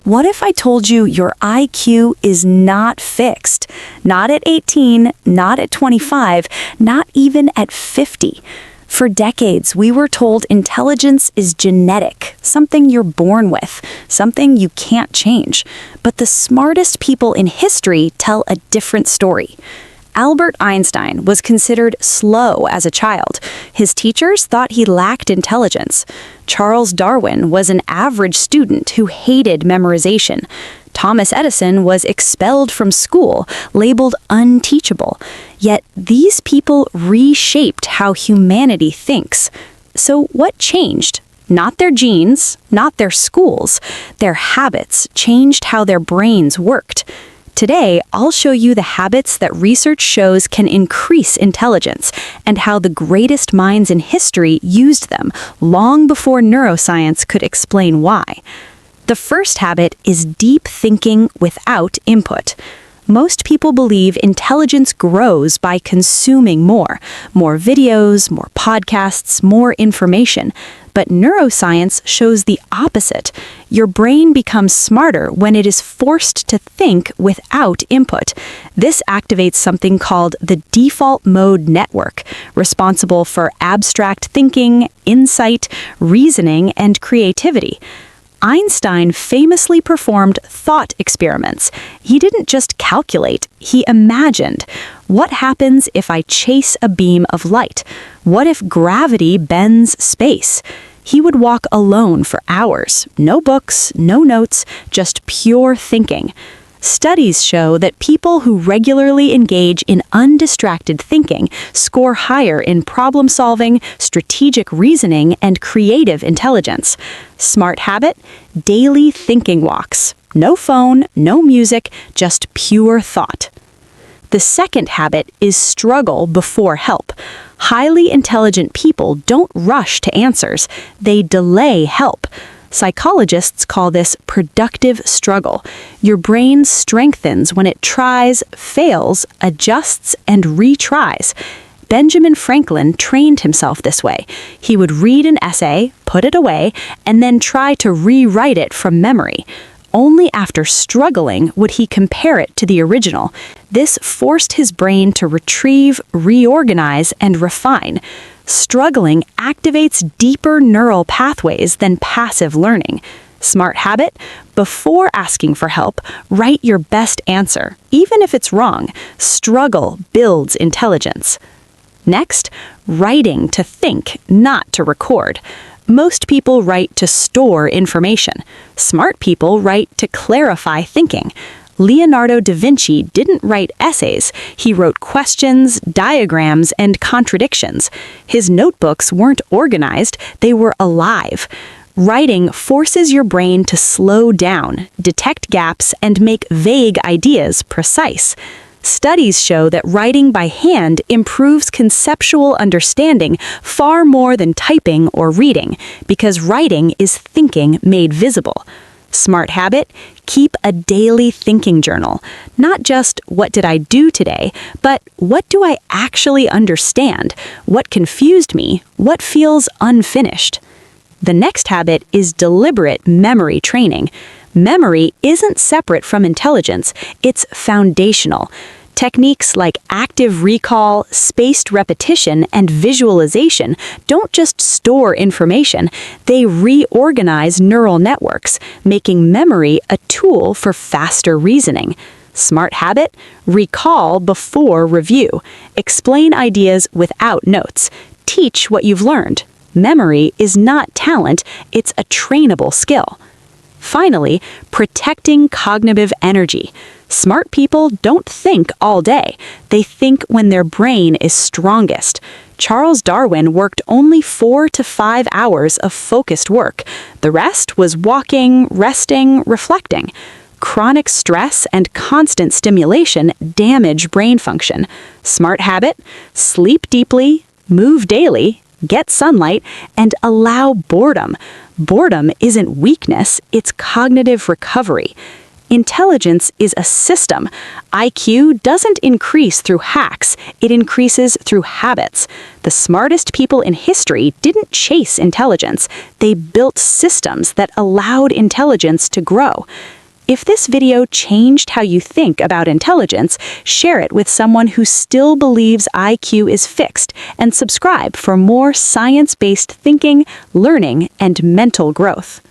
What if I told you your IQ is not fixed? Not at 18, not at 25, not even at 50. For decades, we were told intelligence is genetic, something you're born with, something you can't change. But the smartest people in history tell a different story. Albert Einstein was considered slow as a child. His teachers thought he lacked intelligence. Charles Darwin was an average student who hated memorization. Thomas Edison was expelled from school, labeled unteachable. Yet these people reshaped how humanity thinks. So what changed? Not their genes, not their schools. Their habits changed how their brains worked. Today, I'll show you the habits that research shows can increase intelligence and how the greatest minds in history used them long before neuroscience could explain why. The first habit is deep thinking without input. Most people believe intelligence grows by consuming more videos, more podcasts, more information. But neuroscience shows the opposite. Your brain becomes smarter when it is forced to think without input. This activates something called the default mode network, responsible for abstract thinking, insight, reasoning, and creativity. Einstein famously performed thought experiments. He didn't just calculate, he imagined. What happens if I chase a beam of light? What if gravity bends space? He would walk alone for hours. No books, no notes, just pure thinking. Studies show that people who regularly engage in undistracted thinking score higher in problem solving, strategic reasoning, and creative intelligence. Smart habit: daily thinking walks. No phone, no music, just pure thought. The second habit is struggle before help. Highly intelligent people don't rush to answers. They delay help. Psychologists call this productive struggle. Your brain strengthens when it tries, fails, adjusts, and retries. Benjamin Franklin trained himself this way. He would read an essay, put it away, and then try to rewrite it from memory. Only after struggling would he compare it to the original. This forced his brain to retrieve, reorganize, and refine. Struggling activates deeper neural pathways than passive learning. Smart habit: before asking for help, write your best answer, even if it's wrong. Struggle builds intelligence. Next, writing to think, not to record. Most people write to store information. Smart people write to clarify thinking. Leonardo da Vinci didn't write essays. He wrote questions, diagrams, and contradictions. His notebooks weren't organized, they were alive. Writing forces your brain to slow down, detect gaps, and make vague ideas precise. Studies show that writing by hand improves conceptual understanding far more than typing or reading, because writing is thinking made visible. Smart habit: keep a daily thinking journal. Not just what did I do today, but what do I actually understand? What confused me? What feels unfinished? The next habit is deliberate memory training. Memory isn't separate from intelligence, it's foundational. Techniques like active recall, spaced repetition, and visualization don't just store information, they reorganize neural networks, making memory a tool for faster reasoning. Smart habit: recall before review. Explain ideas without notes. Teach what you've learned. Memory is not talent, it's a trainable skill. Finally, protecting cognitive energy. Smart people don't think all day. They think when their brain is strongest. Charles Darwin worked only 4 to 5 hours of focused work. The rest was walking, resting, reflecting. Chronic stress and constant stimulation damage brain function. Smart habit: sleep deeply, move daily, get sunlight, and allow boredom. Boredom isn't weakness, it's cognitive recovery. Intelligence is a system. IQ doesn't increase through hacks, it increases through habits. The smartest people in history didn't chase intelligence, they built systems that allowed intelligence to grow. If this video changed how you think about intelligence, share it with someone who still believes IQ is fixed, and subscribe for more science-based thinking, learning, and mental growth.